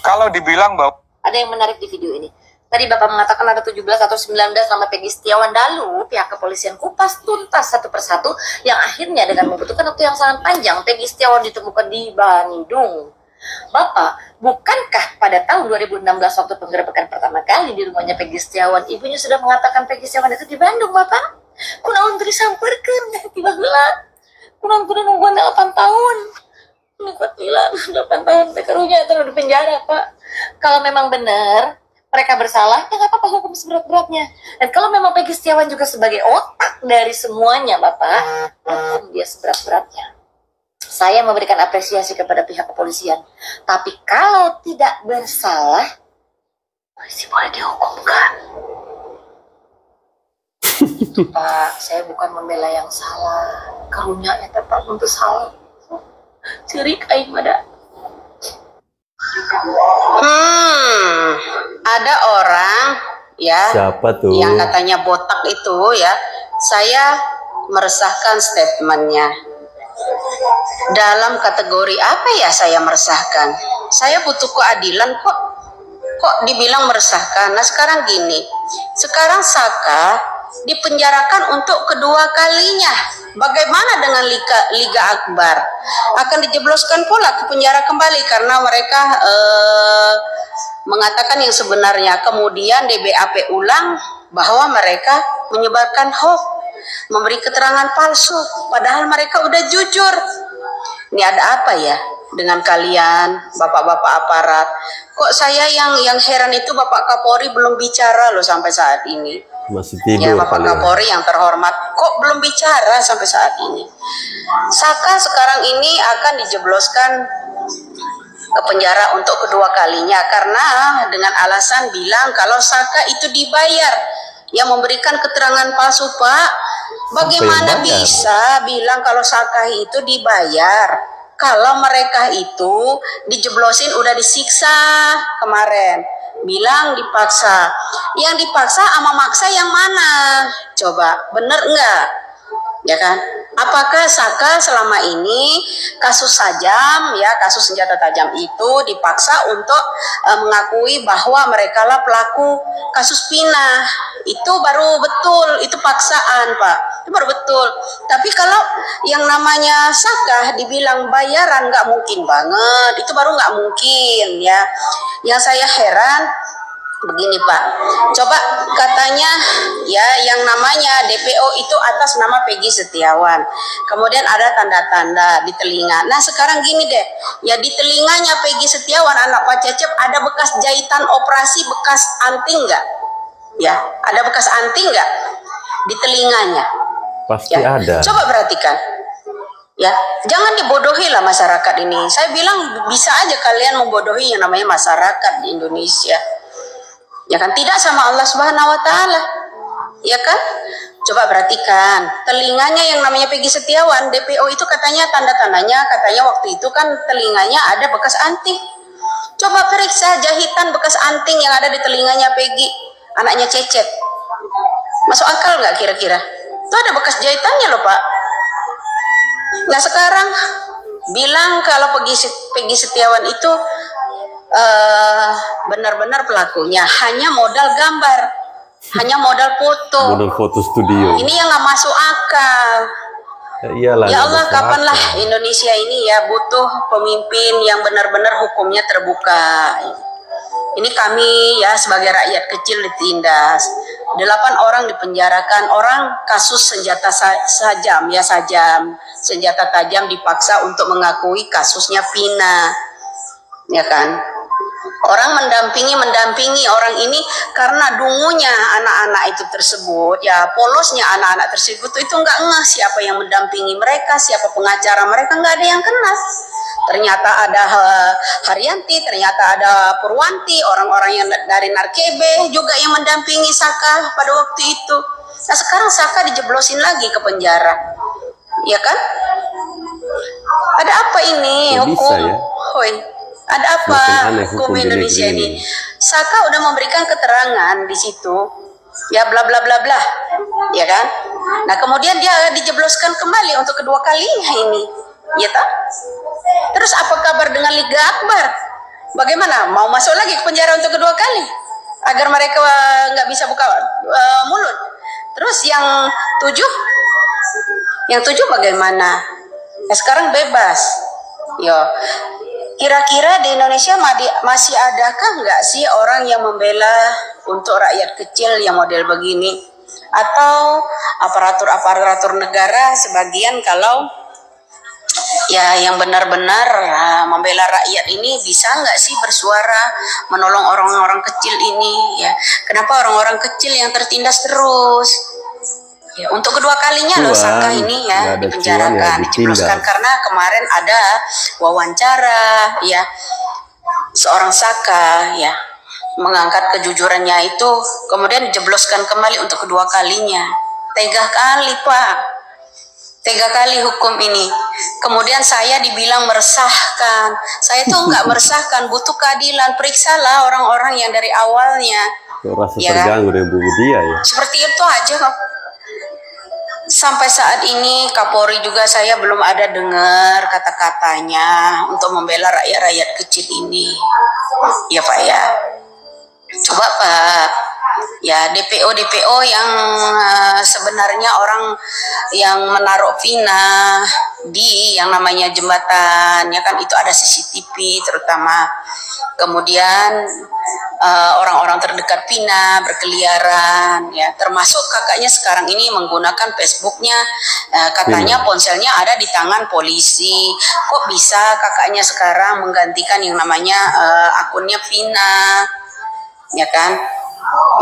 Kalau dibilang bahwa ada yang menarik di video ini. Tadi Bapak mengatakan ada 17 atau 19 nama Peggy Setiawan. Lalu pihak kepolisian kupas tuntas satu persatu yang akhirnya dengan membutuhkan waktu yang sangat panjang Peggy Setiawan ditemukan di Bandung. Bapak, bukankah pada tahun 2016 waktu penggerebekan pertama kali di rumahnya Peggy Setiawan, ibunya sudah mengatakan Peggy Setiawan itu di Bandung, Bapak? Kunaon teu disampeurkeun tiba-tiba. Kunaon kudu nungguan 8 tahun. Ini 8 tahun karunya terus di penjara, Pak. Kalau memang benar mereka bersalah, ya nggak apa-apa, hukum seberat-beratnya. Dan kalau memang Peggy Setiawan juga sebagai otak dari semuanya, Bapak, hukum dia seberat-beratnya. Saya memberikan apresiasi kepada pihak kepolisian. Tapi kalau tidak bersalah, polisi boleh dihukumkan. Itu, Pak, saya bukan membela yang salah. Karunya ya tetap untuk salah. Cirik aing pada. Ada orang ya. Siapa tuh? Yang katanya botak itu ya. Saya meresahkan statementnya. Dalam kategori apa ya saya meresahkan? Saya butuh keadilan kok. Kok dibilang meresahkan? Nah sekarang gini. Sekarang Saka dipenjarakan untuk kedua kalinya. Bagaimana dengan Liga Akbar? Akan dijebloskan pula ke penjara kembali karena mereka mengatakan yang sebenarnya. Kemudian DBAP ulang bahwa mereka menyebarkan hoax, memberi keterangan palsu, padahal mereka udah jujur. Ini ada apa ya dengan kalian, bapak-bapak aparat? Kok saya yang heran itu Bapak Kapolri belum bicara loh sampai saat ini. Masih tidur ya, Bapak Kapolri yang terhormat, kok belum bicara sampai saat ini? Saka sekarang ini akan dijebloskan ke penjara untuk kedua kalinya karena dengan alasan bilang kalau Saka itu dibayar. Yang memberikan keterangan palsu, Pak. Bagaimana bisa bilang kalau Saka itu dibayar? Kalau mereka itu dijeblosin udah disiksa kemarin. Bilang dipaksa. Yang dipaksa sama maksa yang mana? Coba, bener enggak? Ya kan? Apakah Saka selama ini kasus sajam, ya kasus senjata tajam itu dipaksa untuk mengakui bahwa mereka lah pelaku kasus pinah? Itu baru betul, itu paksaan, Pak. Itu baru betul. Tapi kalau yang namanya Saka dibilang bayaran, nggak mungkin banget. Itu baru nggak mungkin, ya. Yang saya heran begini, Pak. Coba katanya ya yang namanya DPO itu atas nama Peggy Setiawan. Kemudian ada tanda-tanda di telinga. Nah, sekarang gini deh. Ya di telinganya Peggy Setiawan anak Pak Cecep ada bekas jahitan operasi, bekas anting enggak? Ya, ada bekas anting enggak di telinganya? Pasti ya. ada. Coba perhatikan. Ya, jangan dibodohi lah masyarakat ini. Saya bilang bisa aja kalian membodohi yang namanya masyarakat di Indonesia. Ya kan, tidak sama Allah Subhanahu wa taala. Ya kan? Coba perhatikan, telinganya yang namanya Peggy Setiawan, DPO itu katanya tanda-tandanya, katanya waktu itu kan telinganya ada bekas anting. Coba periksa jahitan bekas anting yang ada di telinganya Peggy, anaknya Cecep. Masuk akal nggak kira-kira? Itu ada bekas jahitannya loh, Pak. Nah sekarang bilang kalau Peggy Setiawan itu benar-benar pelakunya hanya modal gambar, hanya modal foto. Modal foto studio. Ini yang nggak masuk akal. Ya, iyalah, ya Allah, kapanlah Indonesia ini ya butuh pemimpin yang benar-benar hukumnya terbuka. Ini kami ya sebagai rakyat kecil ditindas. 8 orang dipenjarakan, orang kasus senjata sajam, ya sajam, senjata tajam dipaksa untuk mengakui kasusnya Vina, ya kan? Orang mendampingi orang ini karena dungunya anak-anak itu tersebut, ya polosnya anak-anak tersebut itu nggak ngeh siapa yang mendampingi mereka, siapa pengacara mereka, nggak ada yang kenal. Ternyata ada Haryanti, ternyata ada Purwanti, orang-orang yang dari Narkebe juga yang mendampingi Saka pada waktu itu. Nah sekarang Saka dijeblosin lagi ke penjara, ya kan? Ada apa ini hukum? Ya? Hoi. Ada apa hukum Indonesia ini? Saka udah memberikan keterangan di situ, ya bla bla bla bla, ya kan? Nah kemudian dia dijebloskan kembali untuk kedua kalinya ini, ya tak? Terus apa kabar dengan Liga Akbar? Bagaimana? Mau masuk lagi ke penjara untuk kedua kali agar mereka nggak bisa buka mulut. Terus yang tujuh bagaimana? Ya, sekarang bebas. Yo, kira-kira di Indonesia masih adakah nggak sih orang yang membela untuk rakyat kecil yang model begini? Atau aparatur negara sebagian kalau ya yang benar-benar membela rakyat ini bisa nggak sih bersuara menolong orang-orang kecil ini ya? Kenapa orang-orang kecil yang tertindas terus? Ya, untuk kedua kalinya loh Saka ini ya dipenjarakan, dijebloskan karena kemarin ada wawancara ya seorang Saka ya mengangkat kejujurannya itu kemudian dijebloskan kembali untuk kedua kalinya. Tega kali Pak, tega kali hukum ini. Kemudian saya dibilang meresahkan. Saya tuh nggak meresahkan, butuh keadilan. Periksalah orang-orang yang dari awalnya. Rasa ya terganggu dengan Bu Budia ya. Seperti itu aja kok. Sampai saat ini Kapolri juga saya belum ada dengar kata-katanya untuk membela rakyat-rakyat kecil ini. Ya Pak ya. Coba Pak, ya DPO yang sebenarnya orang yang menaruh Vina di yang namanya jembatan ya kan, itu ada CCTV terutama. Kemudian orang-orang terdekat Vina berkeliaran ya, termasuk kakaknya sekarang ini menggunakan Facebooknya, katanya ponselnya ada di tangan polisi. Kok bisa kakaknya sekarang menggantikan yang namanya akunnya Vina ya kan?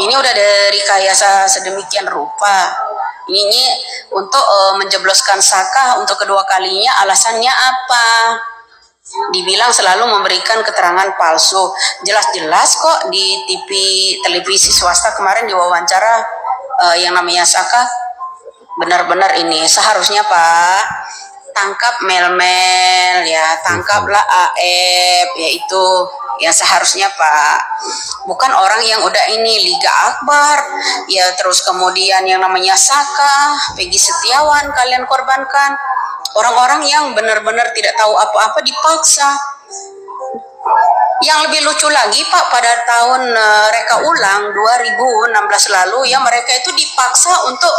Ini udah dari rekayasa sedemikian rupa. Ini untuk menjebloskan Saka untuk kedua kalinya. Alasannya apa? Dibilang selalu memberikan keterangan palsu. Jelas-jelas kok di televisi swasta kemarin diwawancara yang namanya Saka benar-benar ini seharusnya Pak tangkap Mel-Mel ya, tangkaplah AF yaitu ya seharusnya Pak, bukan orang yang udah ini Liga Akbar ya, terus kemudian yang namanya Saka, Peggy Setiawan kalian korbankan, orang-orang yang benar-benar tidak tahu apa-apa dipaksa. Yang lebih lucu lagi Pak, pada tahun reka ulang 2016 lalu ya mereka itu dipaksa untuk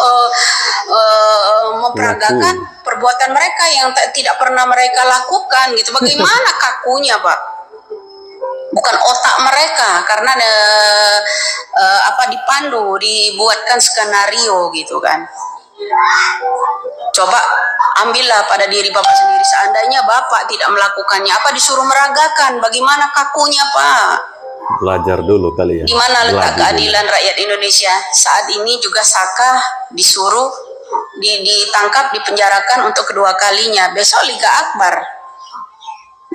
memperagakan perbuatan mereka yang tidak pernah mereka lakukan gitu. Bagaimana kakunya Pak? Bukan otak mereka karena dipandu, dibuatkan skenario gitu kan. Coba ambillah pada diri Bapak sendiri, seandainya Bapak tidak melakukannya, apa disuruh meragakan, bagaimana kakunya Pak? Belajar dulu kali ya. Di mana letak keadilan rakyat Indonesia? Saat ini juga Saka disuruh ditangkap, dipenjarakan untuk kedua kalinya. Besok Liga Akbar.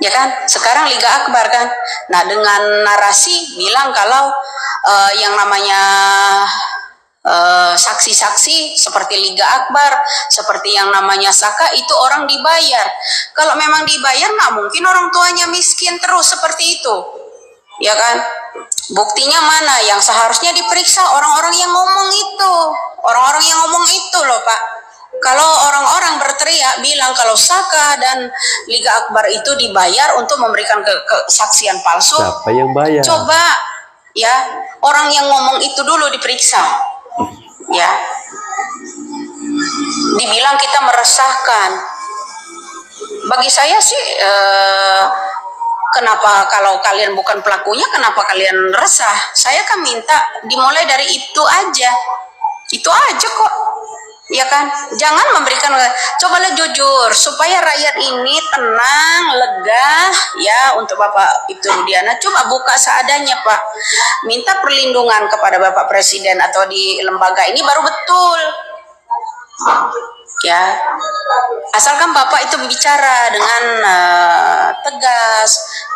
Ya kan? Sekarang Liga Akbar kan. Nah, dengan narasi bilang kalau yang namanya saksi-saksi seperti Liga Akbar, seperti yang namanya Saka itu orang dibayar. Kalau memang dibayar nggak mungkin orang tuanya miskin terus seperti itu, ya kan? Buktinya mana? Yang seharusnya diperiksa orang-orang yang ngomong itu, orang-orang yang ngomong itu loh Pak. Kalau orang-orang berteriak bilang kalau Saka dan Liga Akbar itu dibayar untuk memberikan kesaksian palsu, siapa yang bayar? Coba ya orang yang ngomong itu dulu diperiksa. Ya, dibilang kita meresahkan. Bagi saya sih, kenapa kalau kalian bukan pelakunya, kenapa kalian resah? Saya kan minta dimulai dari itu aja kok, ya kan? Jangan memberikan, cobalah jujur supaya rakyat ini tenang, lega, ya. Untuk Bapak Ibtu Rudiana, coba buka seadanya Pak, minta perlindungan kepada Bapak Presiden atau di lembaga ini baru betul, ya. Asalkan Bapak itu bicara dengan tegas,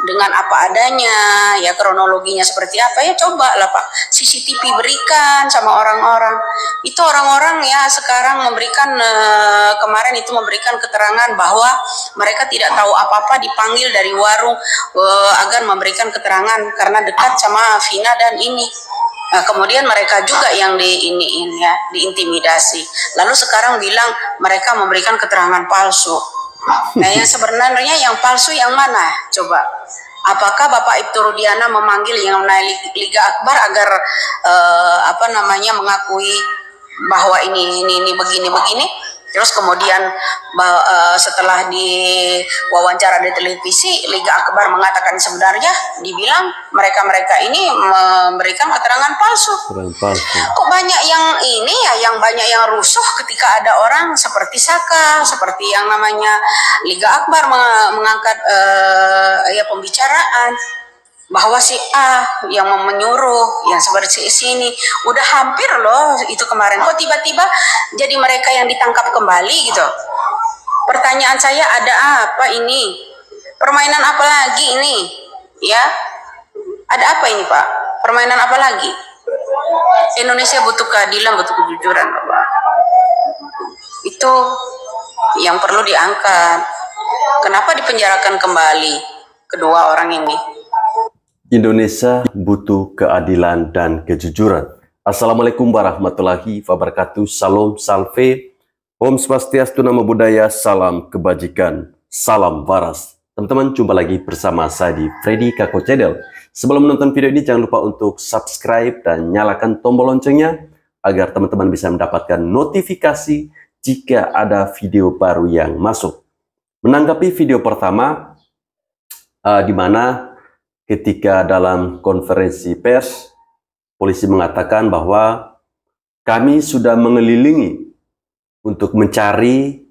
dengan apa adanya, ya kronologinya seperti apa ya, coba lah Pak, CCTV berikan sama orang-orang. Itu orang-orang ya sekarang memberikan kemarin itu memberikan keterangan bahwa mereka tidak tahu apa-apa, dipanggil dari warung agar memberikan keterangan karena dekat sama Vina dan ini. Nah, kemudian mereka juga yang diintimidasi. Lalu sekarang bilang mereka memberikan keterangan palsu. Nah, yang sebenarnya yang palsu yang mana? Coba. apakah Bapak Ibtu Rudiana memanggil yang namanya Liga Akbar agar mengakui bahwa ini begini. Terus kemudian setelah diwawancara di televisi, Liga Akbar mengatakan sebenarnya dibilang mereka ini memberikan keterangan palsu. Kok banyak yang ini ya, yang banyak yang rusuh ketika ada orang seperti Saka, seperti yang namanya Liga Akbar mengangkat pembicaraan bahwa si A yang menyuruh, yang seperti sini udah hampir loh itu kemarin, kok tiba-tiba jadi mereka yang ditangkap kembali gitu. Pertanyaan saya, ada apa ini? Permainan apa lagi ini? Ya, ada apa ini Pak? Permainan apa lagi? Indonesia butuh keadilan, butuh kejujuran Pak. Itu yang perlu diangkat. Kenapa dipenjarakan kembali kedua orang ini? Indonesia butuh keadilan dan kejujuran. Assalamualaikum warahmatullahi wabarakatuh. Salam, salve, Om Swastiastu, Namo Buddhaya, salam kebajikan, salam waras. Teman-teman, jumpa lagi bersama saya di Freddy Kako Channel. Sebelum menonton video ini, jangan lupa untuk subscribe dan nyalakan tombol loncengnya agar teman-teman bisa mendapatkan notifikasi jika ada video baru yang masuk. Menanggapi video pertama, di mana ketika dalam konferensi pers, polisi mengatakan bahwa kami sudah mengelilingi untuk mencari,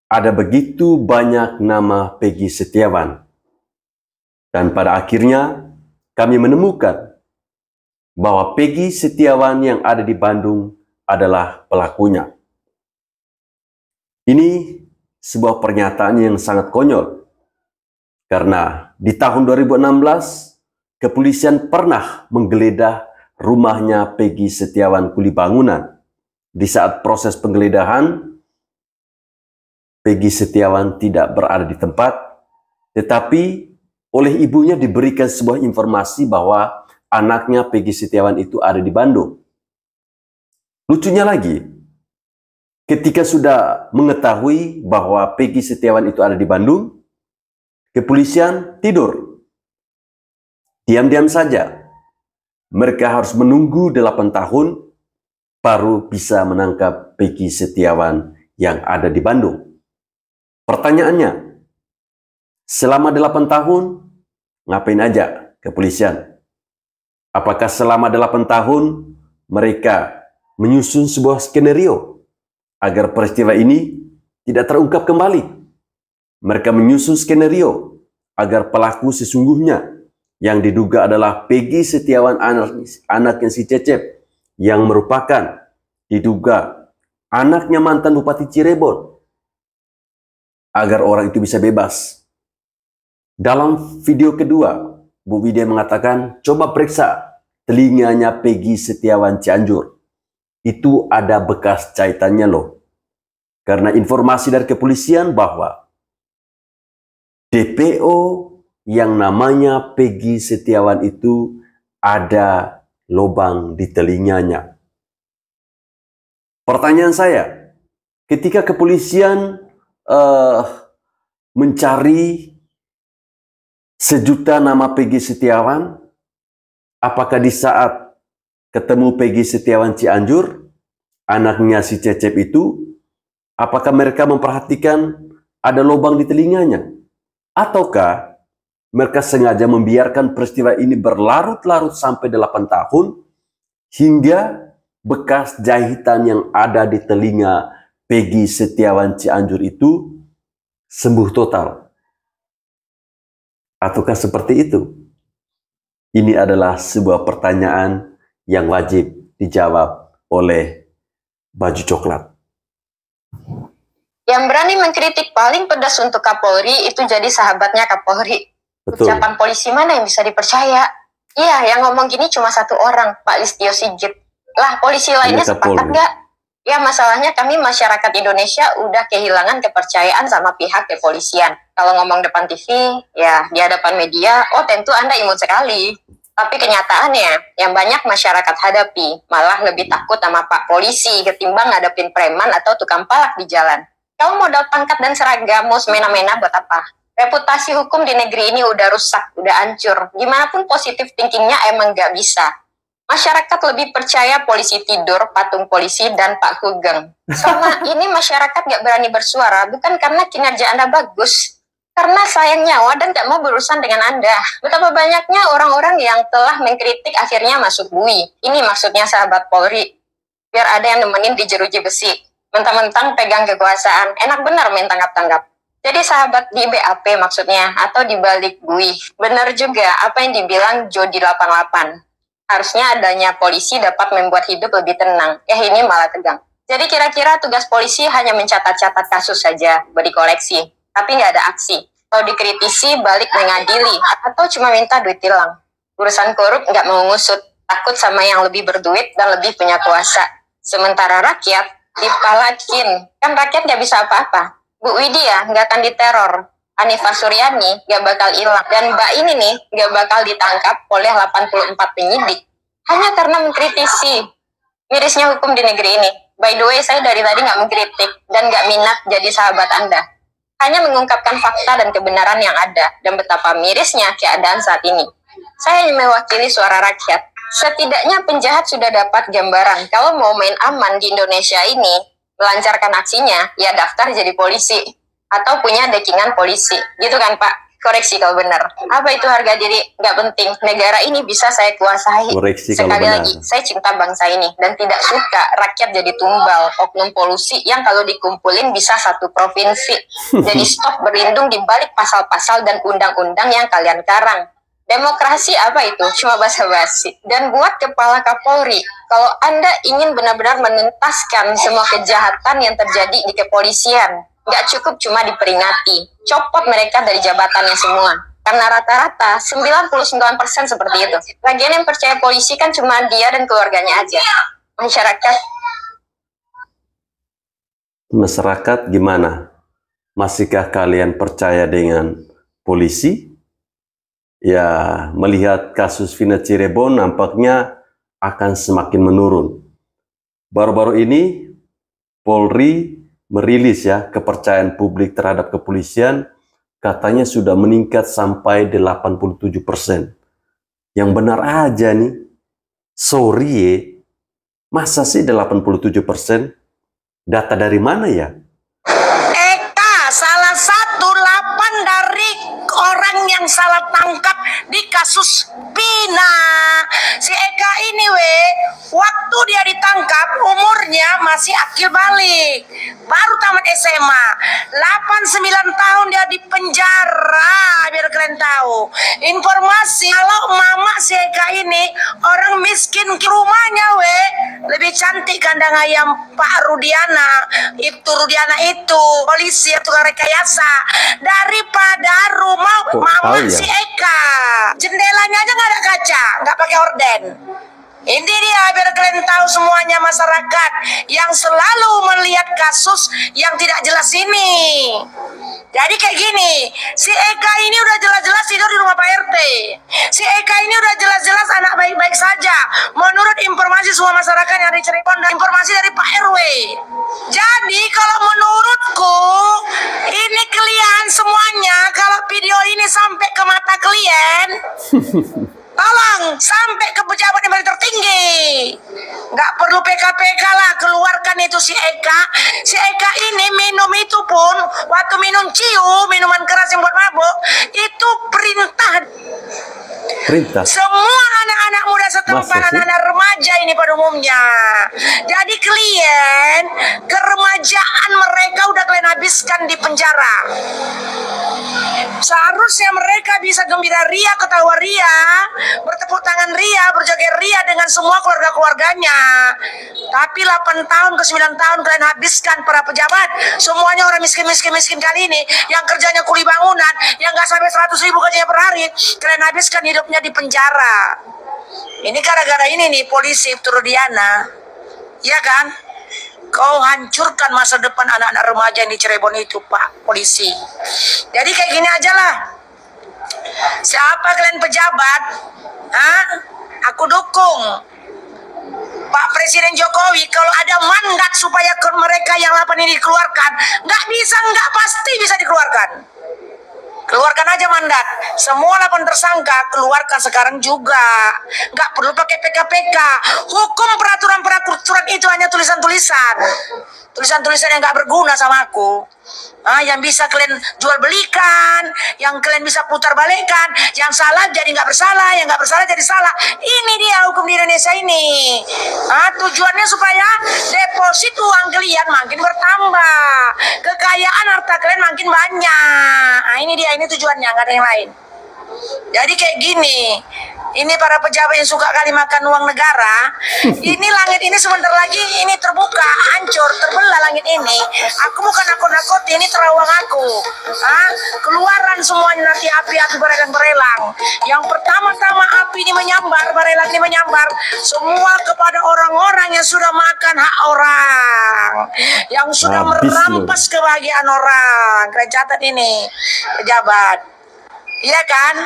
ada begitu banyak nama Peggy Setiawan. Dan pada akhirnya kami menemukan bahwa Peggy Setiawan yang ada di Bandung adalah pelakunya. Ini sebuah pernyataan yang sangat konyol. Karena di tahun 2016, kepolisian pernah menggeledah rumahnya Peggy Setiawan kuli bangunan. Di saat proses penggeledahan, Peggy Setiawan tidak berada di tempat, tetapi oleh ibunya diberikan sebuah informasi bahwa anaknya Peggy Setiawan itu ada di Bandung. Lucunya lagi, ketika sudah mengetahui bahwa Peggy Setiawan itu ada di Bandung, kepolisian tidur. Diam-diam saja. Mereka harus menunggu 8 tahun baru bisa menangkap Peggy Setiawan yang ada di Bandung. Pertanyaannya, selama 8 tahun ngapain aja kepolisian? Apakah selama 8 tahun mereka menyusun sebuah skenario agar peristiwa ini tidak terungkap kembali? Mereka menyusun skenario agar pelaku sesungguhnya yang diduga adalah Peggy Setiawan, anaknya si Cecep, yang merupakan diduga anaknya mantan Bupati Cirebon, agar orang itu bisa bebas. Dalam video kedua, Bu Widya mengatakan, coba periksa telinganya Peggy Setiawan Cianjur. Itu ada bekas jahitannya loh. Karena informasi dari kepolisian bahwa DPO yang namanya Peggy Setiawan itu ada lubang di telinganya. Pertanyaan saya, ketika kepolisian mencari 1 juta nama Peggy Setiawan, apakah di saat ketemu Peggy Setiawan Cianjur, anaknya si Cecep itu, apakah mereka memperhatikan ada lubang di telinganya? Ataukah mereka sengaja membiarkan peristiwa ini berlarut-larut sampai 8 tahun hingga bekas jahitan yang ada di telinga Peggy Setiawan Cianjur itu sembuh total? Ataukah seperti itu? Ini adalah sebuah pertanyaan yang wajib dijawab oleh baju coklat. Yang berani mengkritik paling pedas untuk Kapolri itu jadi sahabatnya Kapolri. Betul. Ucapan polisi mana yang bisa dipercaya? Iya, yang ngomong gini cuma 1 orang, Pak Listio Sigit. Lah, polisi lainnya sepakat nggak? Ya, masalahnya kami masyarakat Indonesia udah kehilangan kepercayaan sama pihak kepolisian. Kalau ngomong depan TV, ya di hadapan media, oh tentu Anda imut sekali. Tapi kenyataannya, yang banyak masyarakat hadapi, malah lebih takut sama Pak Polisi ketimbang ngadepin preman atau tukang palak di jalan. Kalau modal pangkat dan seragam mau semena-mena buat apa? Reputasi hukum di negeri ini udah rusak, udah hancur. Gimana pun positif thinkingnya emang nggak bisa. Masyarakat lebih percaya polisi tidur, patung polisi, dan Pak Hugeng. Selama ini masyarakat nggak berani bersuara, bukan karena kinerja Anda bagus, karena sayang nyawa dan nggak mau berurusan dengan Anda. Betapa banyaknya orang-orang yang telah mengkritik akhirnya masuk bui. Ini maksudnya sahabat Polri. Biar ada yang nemenin di jeruji besi. Mentang-mentang pegang kekuasaan, enak benar main tanggap-tanggap. Jadi sahabat di BAP maksudnya, atau di balik bui. Benar juga apa yang dibilang Jody 88. Harusnya adanya polisi dapat membuat hidup lebih tenang. Ini malah tegang. Jadi kira-kira tugas polisi hanya mencatat-catat kasus saja, beri koleksi. Tapi nggak ada aksi. Kalau dikritisi, balik mengadili. Atau cuma minta duit tilang. Urusan korup nggak mau ngusut. Takut sama yang lebih berduit dan lebih punya kuasa. Sementara rakyat dipalakin. Kan rakyat nggak bisa apa-apa. Bu Widya nggak akan diteror. Hanifah Suryani nggak bakal hilang. Dan Mbak ini nih nggak bakal ditangkap oleh 84 penyidik. Hanya karena mengkritisi. Mirisnya hukum di negeri ini. By the way, saya dari tadi nggak mengkritik dan nggak minat jadi sahabat Anda. Hanya mengungkapkan fakta dan kebenaran yang ada. Dan betapa mirisnya keadaan saat ini. Saya hanya mewakili suara rakyat. Setidaknya penjahat sudah dapat gambaran. Kalau mau main aman di Indonesia ini, melancarkan aksinya, ya daftar jadi polisi. Atau punya dekingan polisi. Gitu kan Pak? Koreksi kalau benar. Apa itu harga diri? Nggak penting. Negara ini bisa saya kuasai. Koreksi Sekali lagi, saya cinta bangsa ini. Dan tidak suka rakyat jadi tumbal oknum polusi yang kalau dikumpulin bisa satu provinsi. Jadi stop berlindung di balik pasal-pasal dan undang-undang yang kalian karang. Demokrasi apa itu? Cuma basa-basi. Dan buat Kepala Kapolri, kalau Anda ingin benar-benar menuntaskan semua kejahatan yang terjadi di kepolisian, nggak cukup cuma diperingati. Copot mereka dari jabatannya semua. Karena rata-rata 99% seperti itu. Lagian yang percaya polisi kan cuma dia dan keluarganya aja. Masyarakat gimana? Masihkah kalian percaya dengan polisi? Ya, melihat kasus Vina Cirebon nampaknya akan semakin menurun. Baru-baru ini Polri merilis ya kepercayaan publik terhadap kepolisian katanya sudah meningkat sampai 87%. Yang benar aja nih, sorry masa sih 87%? Data dari mana ya? Salah satu 8 dari orang yang salah tangkap di kasus Vina. Si Eka ini waktu dia ditangkap umurnya masih akil balik, baru tamat SMA. 8-9 tahun dia di penjara, biar kalian tahu. Informasi kalau mama si Eka ini orang miskin, rumahnya lebih cantik kandang ayam Pak Rudiana. Rudiana itu polisi atau rekayasa daripada rumah mama si Eka. Jendelanya aja nggak ada kaca, nggak pakai orden. Ini dia biar kalian tahu semuanya, masyarakat yang selalu melihat kasus yang tidak jelas ini. Jadi kayak gini, si Eka ini udah jelas-jelas tidur di rumah Pak RT. Si Eka ini udah jelas-jelas anak baik-baik saja. Menurut informasi semua masyarakat yang di Cirebon dan informasi dari Pak RW. Jadi kalau menurutku, ini kalian semuanya, kalau video ini sampai ke mata kalian, tolong sampai ke pejabat yang paling tertinggi. Nggak perlu PKPK lah, keluarkan itu si Eka. Si Eka ini minum itu pun, waktu minum ciu, minuman keras yang buat mabuk, itu perintah. Semua anak-anak muda setempat, anak-anak remaja ini pada umumnya. Jadi kalian, keremajaan mereka udah kalian habiskan di penjara. Seharusnya mereka bisa gembira ria, ketawa ria, bertepuk tangan ria, berjoget ria dengan semua keluarga-keluarganya. Tapi 8 tahun ke 9 tahun kalian habiskan para pejabat. Semuanya orang miskin kali ini, yang kerjanya kuli bangunan, yang gak sampai 100.000 gajinya per hari, kalian habiskan hidupnya di penjara. Ini gara-gara ini nih polisi Rudiana, ya kan? Kau hancurkan masa depan anak-anak remaja di Cirebon itu, Pak Polisi. Jadi kayak gini aja lah. Siapa kalian pejabat? Aku dukung Pak Presiden Jokowi kalau ada mandat supaya mereka yang 8 ini dikeluarkan. Nggak pasti bisa dikeluarkan. Keluarkan aja mandat. Semua 8 tersangka keluarkan sekarang juga. Nggak perlu pakai PKPK. Hukum peraturan itu hanya tulisan-tulisan. Tulisan-tulisan yang nggak berguna sama aku. Yang bisa kalian jual belikan, yang kalian bisa putar balikan, yang salah jadi nggak bersalah, yang nggak bersalah jadi salah. Ini dia hukum di Indonesia ini. Tujuannya supaya deposit uang kalian makin bertambah, kekayaan harta kalian makin banyak. Ini dia, ini tujuannya, nggak ada yang lain. Jadi kayak gini, ini para pejabat yang suka kali makan uang negara, ini langit ini sebentar lagi ini terbuka, hancur, terbelah langit ini. Aku bukan nakut-nakut, ini terawang aku. Keluaran semuanya nanti api-api berelang-berelang. Yang pertama-tama api ini menyambar, berelang ini menyambar, semua kepada orang-orang yang sudah makan hak orang, yang sudah merampas kebahagiaan orang. Kalian catat ini, pejabat. Iya kan?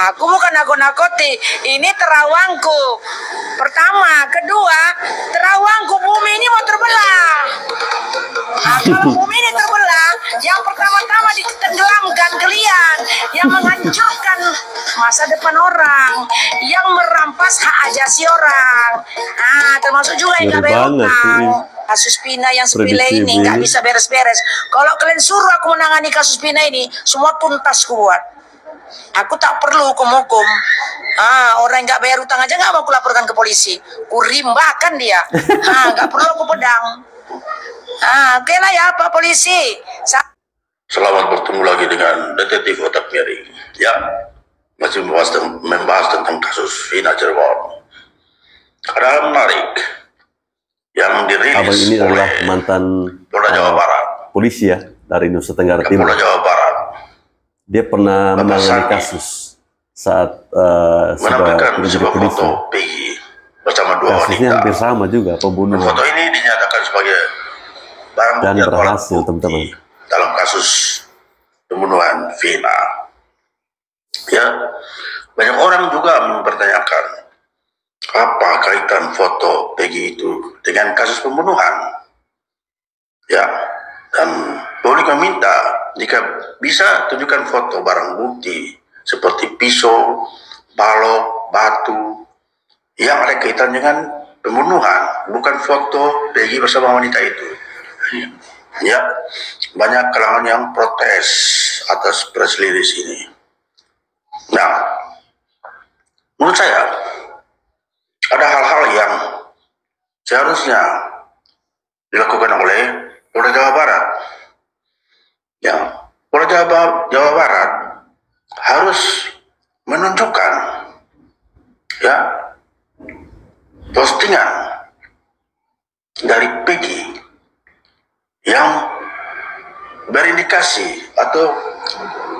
Aku bukan nakut-nakuti. Ini terawangku. Pertama, kedua, terawangku bumi ini mau terbelah. Kalau bumi ini terbelah, yang pertama-tama ditenggelamkan kalian, yang menghancurkan masa depan orang, yang merampas hak asasi orang. Termasuk juga yang gak bayar utang. Kasus Pina yang sepele ini nggak bisa beres-beres. Kalau kalian suruh aku menangani kasus Pina ini, semua tuntas kuat. Aku tak perlu hukum-hukum. Orang yang nggak bayar utang aja nggak mau kulaporkan ke polisi. Kurimbakan dia. Nggak perlu aku pedang. Oke lah ya Pak Polisi. Selamat bertemu lagi dengan Detektif Otak Miring. Ya, masih membahas tentang kasus Vina Cirebon. Ada menarik yang dirilis Abang ini adalah mantan Polda Jawa Barat, polisi ya, dari Nusa Tenggara Timur. Polda Jawa Barat. Dia pernah menangani kasus saat menampilkan sudah sebuah polisi. foto Peggy bersama 2 wanita. Kasusnya hampir sama juga, pembunuhan. Foto ini dinyatakan sebagai barang Dan bukti berhasil, teman-teman, dalam kasus pembunuhan Vina. Ya, banyak orang juga mempertanyakan apa kaitan foto Peggy itu dengan kasus pembunuhan. Ya, dan publik meminta jika bisa tunjukkan foto barang bukti seperti pisau, balok, batu yang ada kaitan dengan pembunuhan, bukan foto Peggy bersama wanita itu. Ya, banyak kalangan yang protes atas press release ini. Nah, menurut saya ada hal-hal yang seharusnya dilakukan oleh Polda Jawa Barat. Ya, Polda Jawa Barat harus menunjukkan ya postingan dari Peggy yang berindikasi atau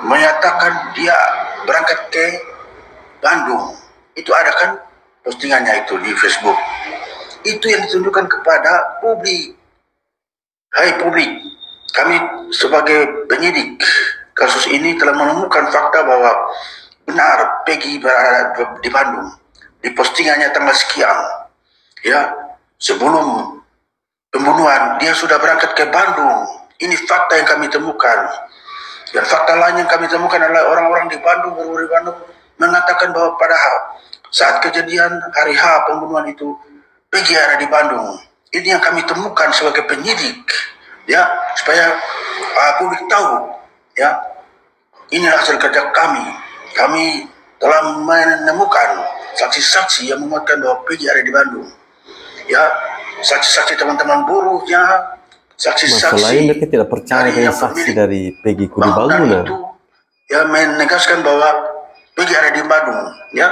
menyatakan dia berangkat ke Bandung. Itu ada kan postingannya itu di Facebook. Itu yang ditunjukkan kepada publik. Hai publik, kami sebagai penyidik kasus ini telah menemukan fakta bahwa benar Peggy berada di Bandung. Di postingannya tanggal sekian. Ya, sebelum pembunuhan dia sudah berangkat ke Bandung. Ini fakta yang kami temukan. Dan fakta lain yang kami temukan adalah orang-orang di Bandung, guru di Bandung mengatakan bahwa pada saat kejadian hari H pembunuhan itu Peggy ada di Bandung. Ini yang kami temukan sebagai penyidik, ya, supaya publik tahu, ya, inilah hasil kerja kami. Kami telah menemukan saksi-saksi yang menguatkan bahwa Peggy ada di Bandung, ya, saksi-saksi teman-teman buruhnya, saksi-saksi. Masalahnya mereka tidak percaya dengan saksi dari Peggy Kudibangunan. Itu, ya, menegaskan bahwa Peggy ada di Bandung, ya.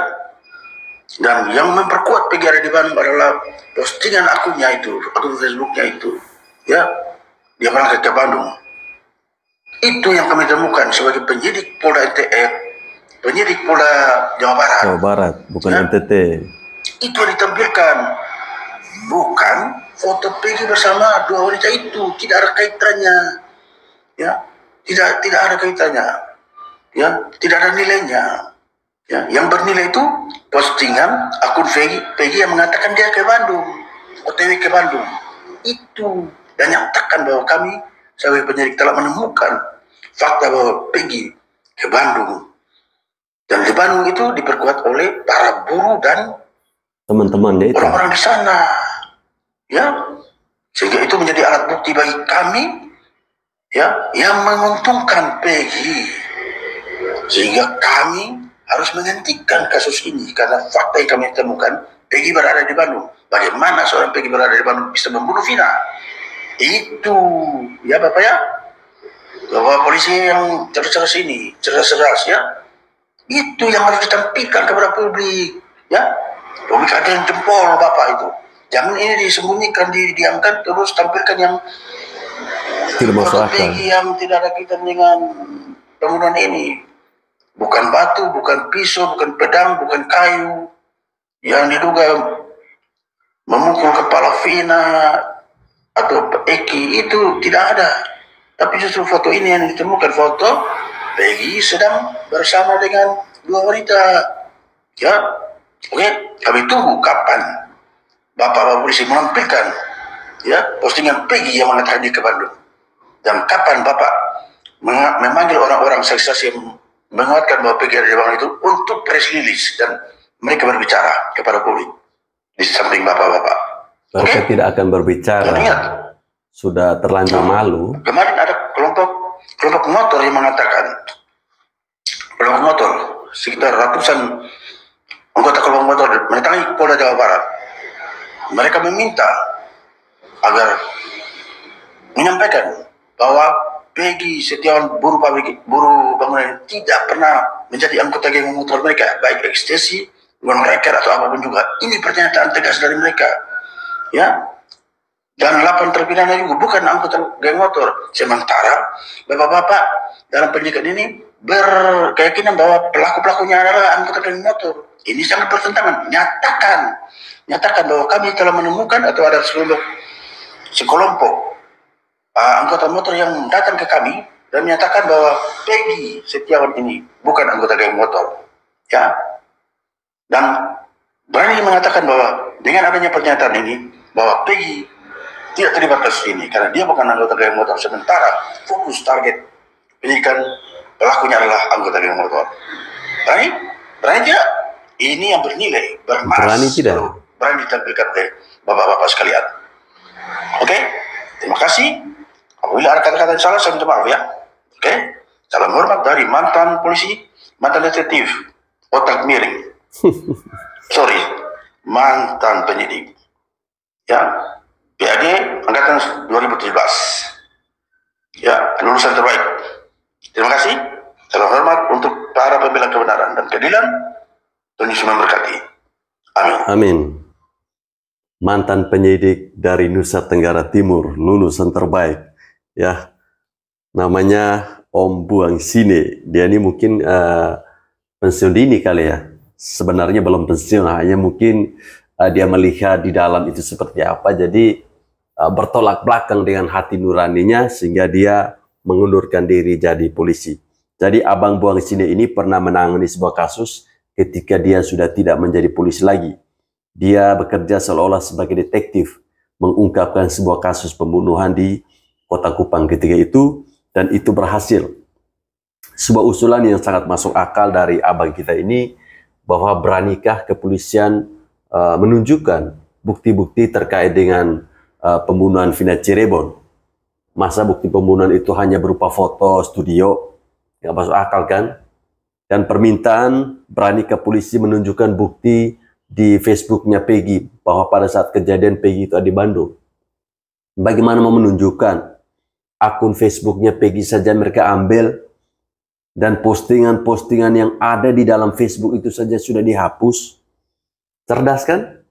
Dan yang memperkuat Peggy ada di Bandung adalah postingan akunnya itu, akun Facebooknya itu, ya, dia berangkat ke Bandung. Itu yang kami temukan sebagai penyidik Polda penyidik Polda Jawa Barat. Jawa Barat, bukan ya? NTT. Itu yang ditampilkan, bukan foto Peggy bersama 2 wanita itu, tidak ada kaitannya, ya, tidak ada kaitannya, ya, tidak ada nilainya. Ya, yang bernilai itu postingan akun Peggy yang mengatakan dia ke Bandung, OTW ke Bandung. Itu dan nyatakan bahwa kami sebagai penyidik telah menemukan fakta bahwa Peggy ke Bandung. Dan di Bandung itu diperkuat oleh para buruh dan teman-temannya itu, orang-orang di sana. Ya, sehingga itu menjadi alat bukti bagi kami, ya, yang menguntungkan Peggy. Sehingga kami harus menghentikan kasus ini karena fakta yang kami temukan, Peggy berada di Bandung. Bagaimana seorang Peggy berada di Bandung bisa membunuh Vina? Itu, ya Bapak ya, Bapak polisi yang cerdas ini, cerdas ya, itu yang harus ditampilkan kepada publik, ya. Publik ada yang jempol Bapak itu. Jangan ini disembunyikan, didiamkan, terus tampilkan yang tidak masuk akal, yang tidak ada kaitan dengan pembunuhan ini. Bukan batu, bukan pisau, bukan pedang, bukan kayu yang diduga memukul kepala Vina atau Eki, itu tidak ada. Tapi justru foto ini yang ditemukan, foto Peggy sedang bersama dengan dua wanita. Ya, oke, kami tunggu kapan Bapak polisi menampilkan, ya, postingan Peggy yang mengatakan dia ke Bandung, dan kapan Bapak memanggil orang-orang saksi yang menguatkan bahwa Peggy ada di Bandung itu untuk press release dan mereka berbicara kepada publik di samping Bapak-Bapak. Mereka tidak akan berbicara. Sudah terlanjur malu. Kemarin ada kelompok motor yang mengatakan, kelompok motor sekitar ratusan anggota kelompok motor mendatangi Polda Jawa Barat. Mereka meminta agar menyampaikan bahwa Peggy Setiawan, buruh bangunan, tidak pernah menjadi anggota geng motor mereka, baik ekstasi, bukan rakyat atau apapun juga. Ini pernyataan tegas dari mereka, ya. Dan 8 terpidana juga bukan anggota geng motor. Sementara bapak-bapak dalam penyidikan ini berkeyakinan bahwa pelaku-pelakunya adalah anggota geng motor. Ini sangat bertentangan. Nyatakan bahwa kami telah menemukan atau ada sekelompok anggota motor yang datang ke kami dan menyatakan bahwa Peggy Setiawan ini bukan anggota geng motor, ya. Dan berani mengatakan bahwa dengan adanya pernyataan ini bahwa Peggy tidak terlibat kasus ini karena dia bukan anggota geng motor, sementara fokus target penyidikan pelakunya adalah anggota geng motor. Berani tidak? Ini yang bernilai, bermas. Berani tidak? Berani ditampilkan oleh bapak-bapak sekalian. Oke, terima kasih. Apabila ada kata-kata yang salah, saya minta maaf ya. Oke, salam hormat dari mantan polisi, mantan detektif, otak miring. Sorry, mantan penyidik. Ya, PAG angkatan 2017. Ya, lulusan terbaik. Terima kasih. Salam hormat untuk para pembela kebenaran dan keadilan. Tuhan Yesus memberkati. Amin. Amin. Mantan penyidik dari Nusa Tenggara Timur, lulusan terbaik, ya, namanya Om Buang Sine. Dia ini mungkin pensiun dini kali ya. Sebenarnya belum pensiun, hanya mungkin dia melihat di dalam itu seperti apa, jadi bertolak belakang dengan hati nuraninya sehingga dia mengundurkan diri jadi polisi. Jadi Abang Buang Sine ini pernah menangani sebuah kasus ketika dia sudah tidak menjadi polisi lagi. Dia bekerja seolah-olah sebagai detektif, mengungkapkan sebuah kasus pembunuhan di Kota Kupang ketika itu, dan itu berhasil. Sebuah usulan yang sangat masuk akal dari abang kita ini, bahwa beranikah kepolisian menunjukkan bukti-bukti terkait dengan pembunuhan Vina Cirebon. Masa bukti pembunuhan itu hanya berupa foto studio, nggak masuk akal kan? Dan permintaan beranikah polisi menunjukkan bukti di Facebooknya Peggy bahwa pada saat kejadian Peggy itu ada di Bandung. Bagaimana mau menunjukkan akun Facebooknya Peggy saja mereka ambil, dan postingan-postingan yang ada di dalam Facebook itu saja sudah dihapus. Cerdas kan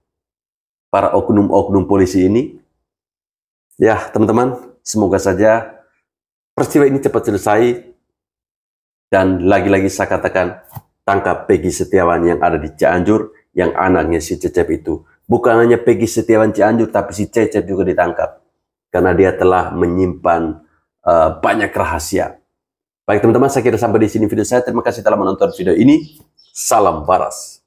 para oknum-oknum polisi ini? Ya teman-teman, semoga saja peristiwa ini cepat selesai. Dan lagi-lagi saya katakan, tangkap Peggy Setiawan yang ada di Cianjur, yang anaknya si Cecep itu. Bukan hanya Peggy Setiawan Cianjur, tapi si Cecep juga ditangkap. Karena dia telah menyimpan banyak rahasia. Baik teman-teman, saya kira sampai di sini video saya. Terima kasih telah menonton video ini. Salam waras.